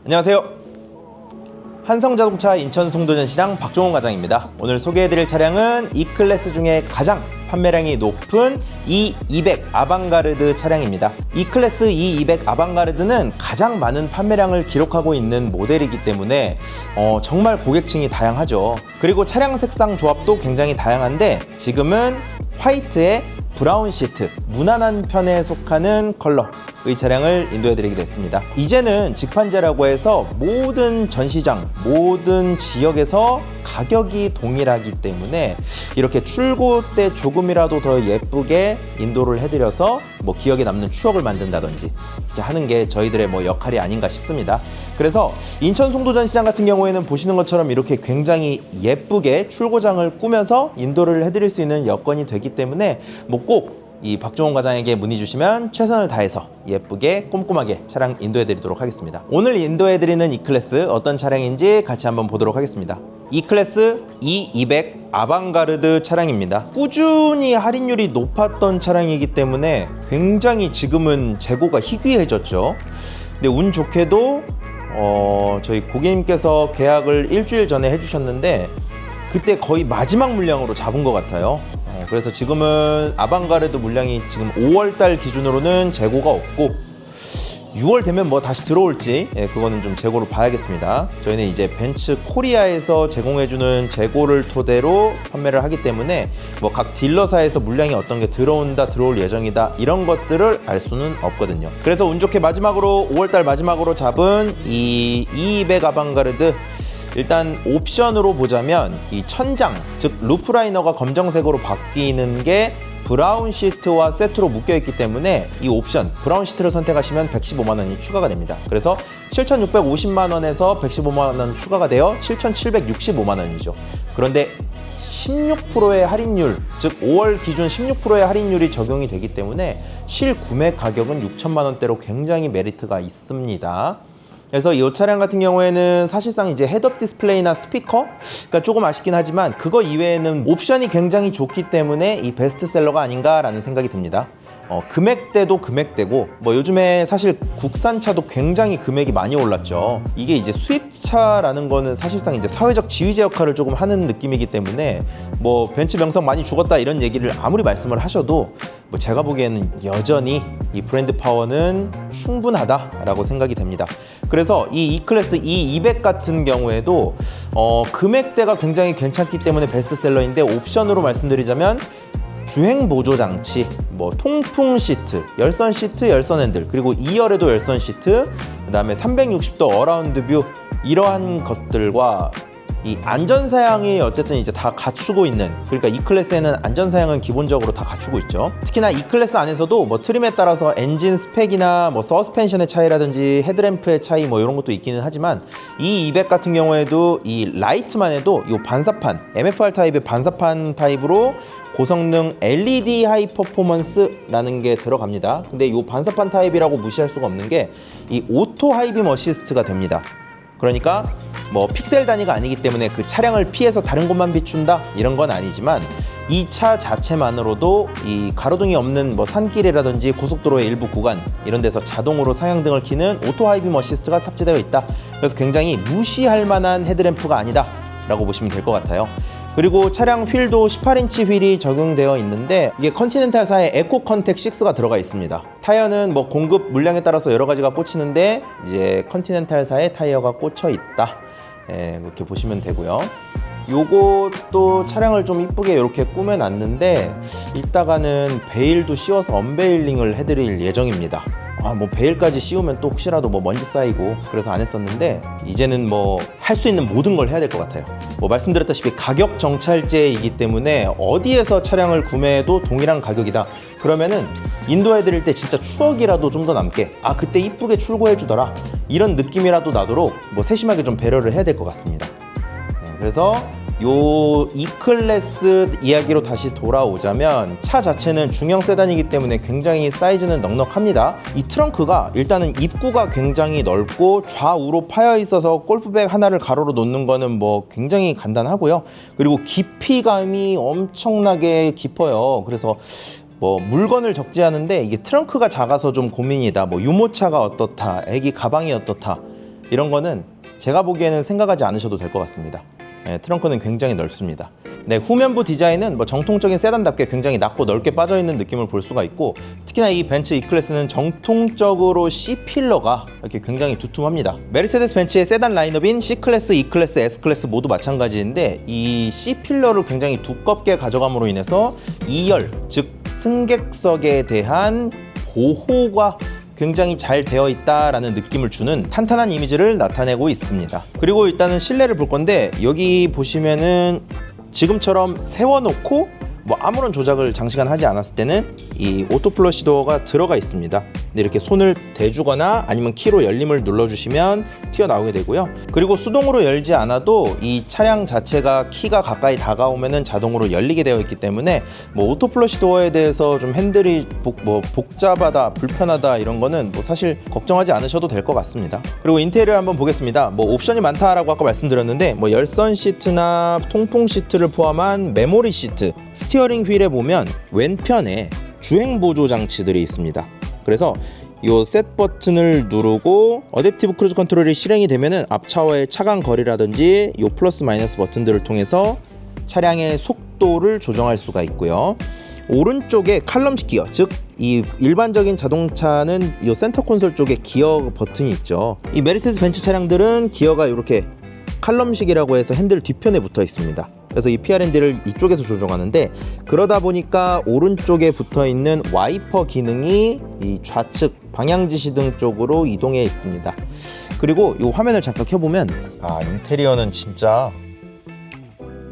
안녕하세요. 한성자동차 인천 송도전시장 박종훈 과장입니다. 오늘 소개해드릴 차량은 E클래스 중에 가장 판매량이 높은 E200 아방가르드 차량입니다. E클래스 E200 아방가르드는 가장 많은 판매량을 기록하고 있는 모델이기 때문에 정말 고객층이 다양하죠. 그리고 차량 색상 조합도 굉장히 다양한데 지금은 화이트에 브라운 시트, 무난한 편에 속하는 컬러의 차량을 인도해드리게 됐습니다. 이제는 직판제라고 해서 모든 전시장, 모든 지역에서 가격이 동일하기 때문에 이렇게 출고 때 조금이라도 더 예쁘게 인도를 해드려서 기억에 남는 추억을 만든다든지 이렇게 하는 게 저희들의 역할이 아닌가 싶습니다. 그래서 인천 송도전시장 같은 경우에는 보시는 것처럼 이렇게 굉장히 예쁘게 출고장을 꾸며서 인도를 해드릴 수 있는 여건이 되기 때문에 꼭 이 박종훈 과장에게 문의 주시면 최선을 다해서 예쁘게 꼼꼼하게 차량 인도해드리도록 하겠습니다. 오늘 인도해드리는 E클래스 어떤 차량인지 같이 한번 보도록 하겠습니다. E클래스 E200 아방가르드 차량입니다. 꾸준히 할인율이 높았던 차량이기 때문에 굉장히 지금은 재고가 희귀해졌죠. 근데 운 좋게도 저희 고객님께서 계약을 일주일 전에 해주셨는데 그때 거의 마지막 물량으로 잡은 것 같아요. 그래서 지금은 아방가르드 물량이 지금 5월달 기준으로는 재고가 없고 6월 되면 다시 들어올지 그거는 좀 재고를 봐야겠습니다. 저희는 이제 벤츠 코리아에서 제공해주는 재고를 토대로 판매를 하기 때문에 각 딜러사에서 물량이 어떤 게 들어온다, 들어올 예정이다 이런 것들을 알 수는 없거든요. 그래서 운 좋게 마지막으로 5월달 마지막으로 잡은 이 E200 아방가르드, 일단 옵션으로 보자면 이 천장, 즉 루프라이너가 검정색으로 바뀌는 게 브라운 시트와 세트로 묶여있기 때문에 이 옵션 브라운 시트를 선택하시면 115만 원이 추가가 됩니다. 그래서 7,650만 원에서 115만 원 추가가 되어 7,765만 원이죠. 그런데 16%의 할인율, 즉 5월 기준 16%의 할인율이 적용이 되기 때문에 실구매 가격은 6천만 원대로 굉장히 메리트가 있습니다. 그래서 이 차량 같은 경우에는 사실상 이제 헤드업 디스플레이나 스피커가 조금 아쉽긴 하지만 그거 이외에는 옵션이 굉장히 좋기 때문에 이 베스트셀러가 아닌가라는 생각이 듭니다. 금액대도 금액대고 요즘에 사실 국산차도 굉장히 금액이 많이 올랐죠. 이게 이제 수입차라는 거는 사실상 이제 사회적 지휘자 역할을 조금 하는 느낌이기 때문에 벤츠 명성 많이 죽었다 이런 얘기를 아무리 말씀을 하셔도 제가 보기에는 여전히 이 브랜드 파워는 충분하다라고 생각이 됩니다. 그래서 이 E클래스 E200 같은 경우에도 금액대가 굉장히 괜찮기 때문에 베스트셀러인데 옵션으로 말씀드리자면 주행 보조 장치, 통풍 시트, 열선 시트, 열선 핸들, 그리고 2열에도 열선 시트, 그다음에 360도 어라운드 뷰 이러한 것들과 이 안전사양이 어쨌든 이제 다 갖추고 있는, 그러니까 E클래스에는 안전사양은 기본적으로 다 갖추고 있죠. 특히나 E클래스 안에서도 트림에 따라서 엔진 스펙이나 서스펜션의 차이라든지 헤드램프의 차이 이런 것도 있기는 하지만 이 E200 같은 경우에도 이 라이트만 해도 이 반사판, MFR 타입의 반사판 타입으로 고성능 LED 하이 퍼포먼스라는 게 들어갑니다. 근데 이 반사판 타입이라고 무시할 수가 없는 게 이 오토 하이빔 어시스트가 됩니다. 그러니까 픽셀 단위가 아니기 때문에 그 차량을 피해서 다른 곳만 비춘다 이런 건 아니지만 이 차 자체만으로도 이 가로등이 없는 산길이라든지 고속도로의 일부 구간 이런 데서 자동으로 상향등을 켜는 오토 하이빔 어시스트가 탑재되어 있다. 그래서 굉장히 무시할 만한 헤드램프가 아니다 라고 보시면 될 것 같아요. 그리고 차량 휠도 18인치 휠이 적용되어 있는데 이게 컨티넨탈사의 에코 컨택 6가 들어가 있습니다. 타이어는 공급 물량에 따라서 여러 가지가 꽂히는데 이제 컨티넨탈사의 타이어가 꽂혀 있다. 이렇게 보시면 되고요. 요것도 차량을 좀 이쁘게 이렇게 꾸며놨는데 이따가는 베일도 씌워서 언베일링을 해드릴 예정입니다. 베일까지 씌우면 또 혹시라도 먼지 쌓이고 그래서 안 했었는데 이제는 할 수 있는 모든 걸 해야 될 것 같아요. 말씀드렸다시피 가격 정찰제이기 때문에 어디에서 차량을 구매해도 동일한 가격이다. 그러면은 인도해드릴 때 진짜 추억이라도 좀 더 남게 그때 이쁘게 출고해주더라 이런 느낌이라도 나도록 세심하게 좀 배려를 해야 될 것 같습니다. 그래서 요 E클래스 이야기로 다시 돌아오자면 차 자체는 중형 세단이기 때문에 굉장히 사이즈는 넉넉합니다. 이 트렁크가 일단은 입구가 굉장히 넓고 좌우로 파여 있어서 골프백 하나를 가로로 놓는 거는 굉장히 간단하고요. 그리고 깊이감이 엄청나게 깊어요. 그래서 물건을 적지 않은데 이게 트렁크가 작아서 좀 고민이다. 유모차가 어떻다, 애기 가방이 어떻다. 이런 거는 제가 보기에는 생각하지 않으셔도 될 것 같습니다. 네, 트렁크는 굉장히 넓습니다. 네, 후면부 디자인은 뭐 정통적인 세단답게 굉장히 낮고 넓게 빠져있는 느낌을 볼 수가 있고, 특히나 이 벤츠 E클래스는 정통적으로 C필러가 이렇게 굉장히 두툼합니다. 메르세데스 벤츠의 세단 라인업인 C클래스, E클래스, S클래스 모두 마찬가지인데 이 C필러를 굉장히 두껍게 가져감으로 인해서 2열, 즉 승객석에 대한 보호가 굉장히 잘 되어 있다라는 느낌을 주는 탄탄한 이미지를 나타내고 있습니다. 그리고 일단은 실내를 볼 건데, 여기 보시면은 지금처럼 세워놓고 뭐 아무런 조작을 장시간 하지 않았을 때는 이 오토 플러시 도어가 들어가 있습니다. 근데 이렇게 손을 대주거나 아니면 키로 열림을 눌러주시면 튀어나오게 되고요. 그리고 수동으로 열지 않아도 이 차량 자체가 키가 가까이 다가오면은 자동으로 열리게 되어 있기 때문에 뭐 오토 플러시 도어에 대해서 좀 핸들이 복잡하다, 불편하다 이런 거는 뭐 사실 걱정하지 않으셔도 될 것 같습니다. 그리고 인테리어 한번 보겠습니다. 뭐 옵션이 많다라고 아까 말씀드렸는데, 뭐 열선 시트나 통풍 시트를 포함한 메모리 시트, 스티어링 휠에 보면 왼편에 주행 보조 장치들이 있습니다. 그래서 이 셋 버튼을 누르고 어댑티브 크루즈 컨트롤이 실행이 되면은 앞차와의 차간 거리라든지 이 플러스 마이너스 버튼들을 통해서 차량의 속도를 조정할 수가 있고요. 오른쪽에 칼럼식 기어, 즉 이 일반적인 자동차는 이 센터 콘솔 쪽에 기어 버튼이 있죠. 이 메르세데스 벤츠 차량들은 기어가 이렇게 칼럼식이라고 해서 핸들 뒤편에 붙어 있습니다. 그래서 이 PRND를 이쪽에서 조정하는데, 그러다 보니까 오른쪽에 붙어 있는 와이퍼 기능이 이 좌측 방향지시등 쪽으로 이동해 있습니다. 그리고 이 화면을 잠깐 켜보면 인테리어는 진짜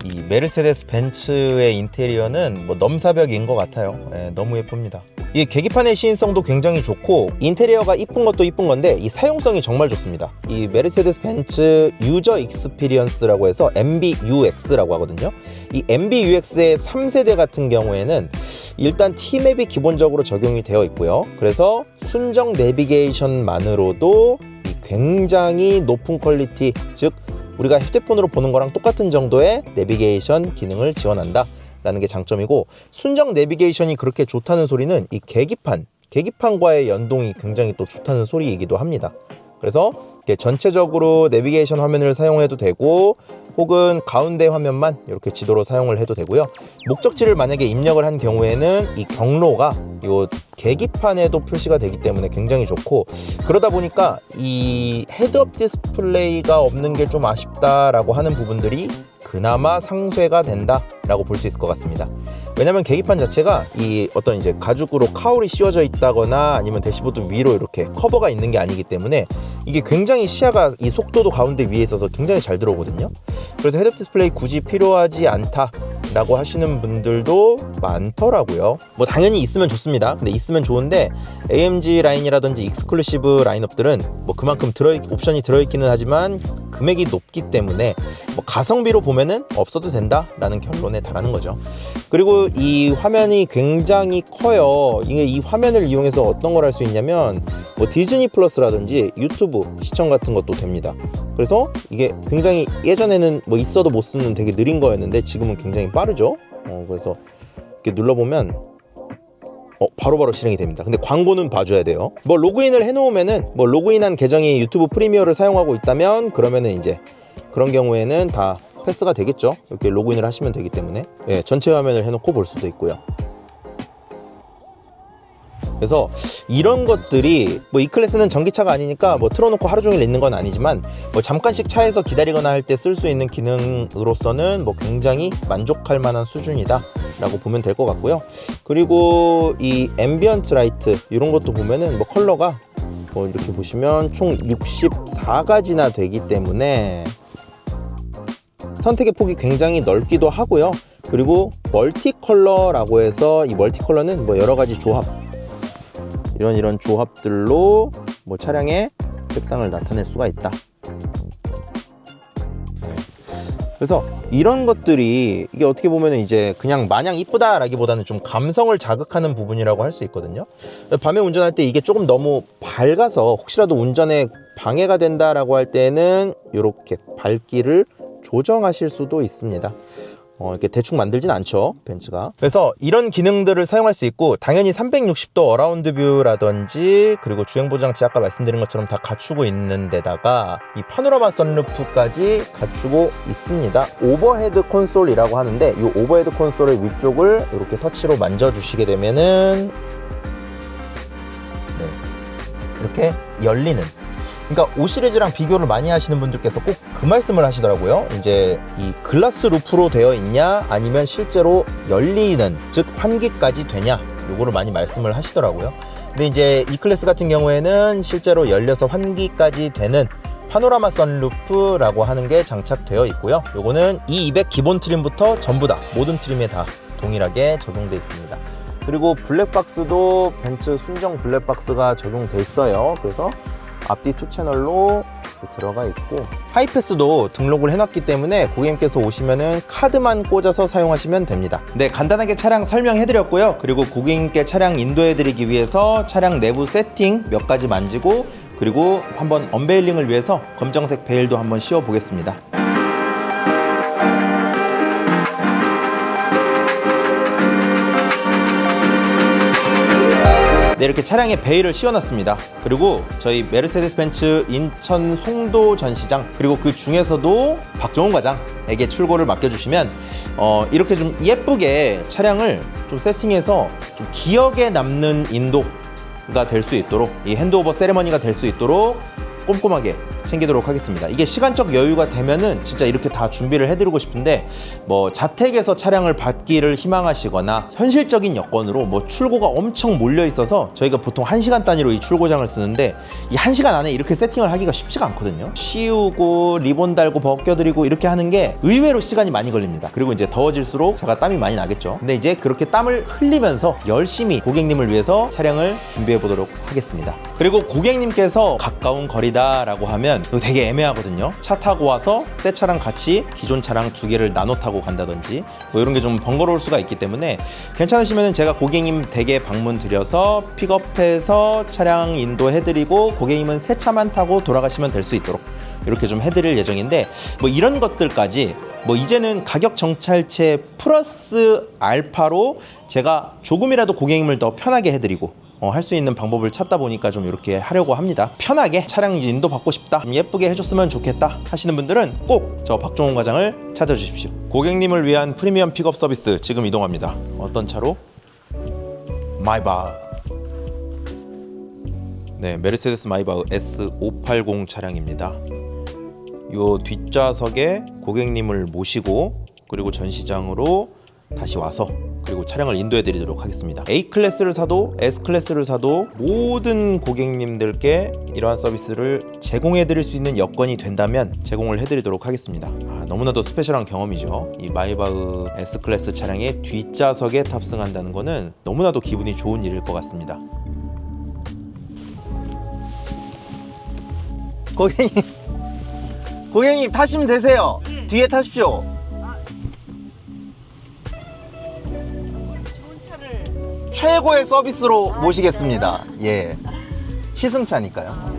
이 메르세데스 벤츠의 인테리어는 뭐 넘사벽인 것 같아요. 너무 예쁩니다. 이 계기판의 시인성도 굉장히 좋고, 인테리어가 이쁜 것도 이쁜 건데 이 사용성이 정말 좋습니다. 이 메르세데스 벤츠 유저 익스피리언스라고 해서 MBUX라고 하거든요. 이 MBUX의 3세대 같은 경우에는 일단 T맵이 기본적으로 적용이 되어 있고요. 그래서 순정 내비게이션만으로도 굉장히 높은 퀄리티, 즉 우리가 휴대폰으로 보는 거랑 똑같은 정도의 내비게이션 기능을 지원한다 라는 게 장점이고, 순정 내비게이션이 그렇게 좋다는 소리는 이 계기판과의 연동이 굉장히 또 좋다는 소리이기도 합니다. 그래서 전체적으로 내비게이션 화면을 사용해도 되고, 혹은 가운데 화면만 이렇게 지도로 사용을 해도 되고요. 목적지를 만약에 입력을 한 경우에는 이 경로가 이 계기판에도 표시가 되기 때문에 굉장히 좋고, 그러다 보니까 이 헤드업 디스플레이가 없는 게 좀 아쉽다라고 하는 부분들이 그나마 상쇄가 된다라고 볼 수 있을 것 같습니다. 왜냐면 계기판 자체가 이 어떤 이제 가죽으로 카울이 씌워져 있다거나 아니면 대시보드 위로 이렇게 커버가 있는 게 아니기 때문에 이게 굉장히 시야가 이 속도도 가운데 위에 있어서 굉장히 잘 들어오거든요. 그래서 헤드업 디스플레이 굳이 필요하지 않다라고 하시는 분들도 많더라고요. 뭐 당연히 있으면 좋습니다. 근데 있으면 좋은데 AMG 라인이라든지 익스클루시브 라인업들은 뭐 그만큼 옵션이 들어있기는 하지만 금액이 높기 때문에 뭐 가성비로 보면은 없어도 된다라는 결론에 달하는 거죠. 그리고 이 화면이 굉장히 커요. 이게 이 화면을 이용해서 어떤 걸 할 수 있냐면 뭐 디즈니 플러스라든지 유튜브 시청 같은 것도 됩니다. 그래서 이게 굉장히 예전에는 뭐 있어도 못 쓰는 되게 느린 거였는데 지금은 굉장히 빠르죠. 그래서 이렇게 눌러보면 바로바로 실행이 됩니다. 근데 광고는 봐줘야 돼요. 뭐 로그인을 해놓으면은 뭐 로그인한 계정이 유튜브 프리미어를 사용하고 있다면 그러면은 이제 그런 경우에는 다 패스가 되겠죠. 이렇게 로그인을 하시면 되기 때문에 전체 화면을 해놓고 볼 수도 있고요. 그래서 이런 것들이 뭐 E클래스는 전기차가 아니니까 뭐 틀어놓고 하루 종일 있는 건 아니지만 뭐 잠깐씩 차에서 기다리거나 할 때 쓸 수 있는 기능으로서는 뭐 굉장히 만족할 만한 수준이다 라고 보면 될 것 같고요. 그리고 이 앰비언트 라이트 이런 것도 보면은 뭐 컬러가 뭐 이렇게 보시면 총 64가지나 되기 때문에 선택의 폭이 굉장히 넓기도 하고요. 그리고 멀티 컬러라고 해서 이 멀티 컬러는 뭐 여러 가지 조합, 이런 조합들로 뭐 차량의 색상을 나타낼 수가 있다. 그래서 이런 것들이 이게 어떻게 보면 이제 그냥 마냥 이쁘다라기보다는 좀 감성을 자극하는 부분이라고 할 수 있거든요. 밤에 운전할 때 이게 조금 너무 밝아서 혹시라도 운전에 방해가 된다라고 할 때는 이렇게 밝기를 조정하실 수도 있습니다. 이렇게 대충 만들진 않죠, 벤츠가. 그래서 이런 기능들을 사용할 수 있고, 당연히 360도 어라운드 뷰라든지 그리고 주행 보장치 아까 말씀드린 것처럼 다 갖추고 있는 데다가 이 파노라마 선루프까지 갖추고 있습니다. 오버헤드 콘솔이라고 하는데, 이 오버헤드 콘솔의 위쪽을 이렇게 터치로 만져주시게 되면은 네, 이렇게 열리는. 그러니까 5 시리즈랑 비교를 많이 하시는 분들께서 꼭 그 말씀을 하시더라고요. 이제 이 글라스 루프로 되어 있냐 아니면 실제로 열리는, 즉 환기까지 되냐, 요거를 많이 말씀을 하시더라고요. 근데 이제 E클래스 같은 경우에는 실제로 열려서 환기까지 되는 파노라마 선루프라고 하는 게 장착되어 있고요. 요거는 E200 기본 트림부터 전부 다 모든 트림에 다 동일하게 적용되어 있습니다. 그리고 블랙박스도 벤츠 순정 블랙박스가 적용돼 있어요. 그래서 앞뒤 2채널로 들어가 있고, 하이패스도 등록을 해놨기 때문에 고객님께서 오시면은 카드만 꽂아서 사용하시면 됩니다. 네, 간단하게 차량 설명해드렸고요. 그리고 고객님께 차량 인도해드리기 위해서 차량 내부 세팅 몇 가지 만지고, 그리고 한번 언베일링을 위해서 검정색 베일도 한번 씌워 보겠습니다. 네, 이렇게 차량에 베일을 씌워놨습니다. 그리고 저희 메르세데스 벤츠 인천 송도 전시장, 그리고 그 중에서도 박종훈 과장에게 출고를 맡겨주시면 이렇게 좀 예쁘게 차량을 좀 세팅해서 좀 기억에 남는 인도가 될 수 있도록, 이 핸드오버 세레머니가 될 수 있도록 꼼꼼하게 챙기도록 하겠습니다. 이게 시간적 여유가 되면은 진짜 이렇게 다 준비를 해드리고 싶은데, 뭐 자택에서 차량을 받기를 희망하시거나 현실적인 여건으로 뭐 출고가 엄청 몰려 있어서 저희가 보통 1시간 단위로 이 출고장을 쓰는데, 이 1시간 안에 이렇게 세팅을 하기가 쉽지가 않거든요. 씌우고 리본 달고 벗겨드리고 이렇게 하는 게 의외로 시간이 많이 걸립니다. 그리고 이제 더워질수록 제가 땀이 많이 나겠죠. 근데 이제 그렇게 땀을 흘리면서 열심히 고객님을 위해서 차량을 준비해 보도록 하겠습니다. 그리고 고객님께서 가까운 거리다라고 하면 이거 되게 애매하거든요. 차 타고 와서 새 차랑 같이 기존 차랑 두 개를 나눠 타고 간다든지 뭐 이런 게 좀 번거로울 수가 있기 때문에, 괜찮으시면 제가 고객님 댁에 방문 드려서 픽업해서 차량 인도해드리고 고객님은 새 차만 타고 돌아가시면 될 수 있도록 이렇게 좀 해드릴 예정인데, 뭐 이런 것들까지 뭐 이제는 가격 정찰체 플러스 알파로 제가 조금이라도 고객님을 더 편하게 해드리고 할 수 있는 방법을 찾다 보니까 좀 이렇게 하려고 합니다. 편하게 차량 인도 받고 싶다, 예쁘게 해줬으면 좋겠다 하시는 분들은 꼭 저 박종훈 과장을 찾아주십시오. 고객님을 위한 프리미엄 픽업 서비스 지금 이동합니다. 어떤 차로? 마이바흐. 네, 메르세데스 마이바흐 S580 차량입니다. 요 뒷좌석에 고객님을 모시고 그리고 전시장으로 다시 와서 그리고 차량을 인도해 드리도록 하겠습니다. A클래스를 사도 S클래스를 사도 모든 고객님들께 이러한 서비스를 제공해 드릴 수 있는 여건이 된다면 제공을 해 드리도록 하겠습니다. 너무나도 스페셜한 경험이죠. 이 마이바흐 S클래스 차량의 뒷좌석에 탑승한다는 거는 너무나도 기분이 좋은 일일 것 같습니다. 고객님 타시면 되세요. 네. 뒤에 타십시오. 최고의 서비스로 모시겠습니다. 예, 시승차니까요.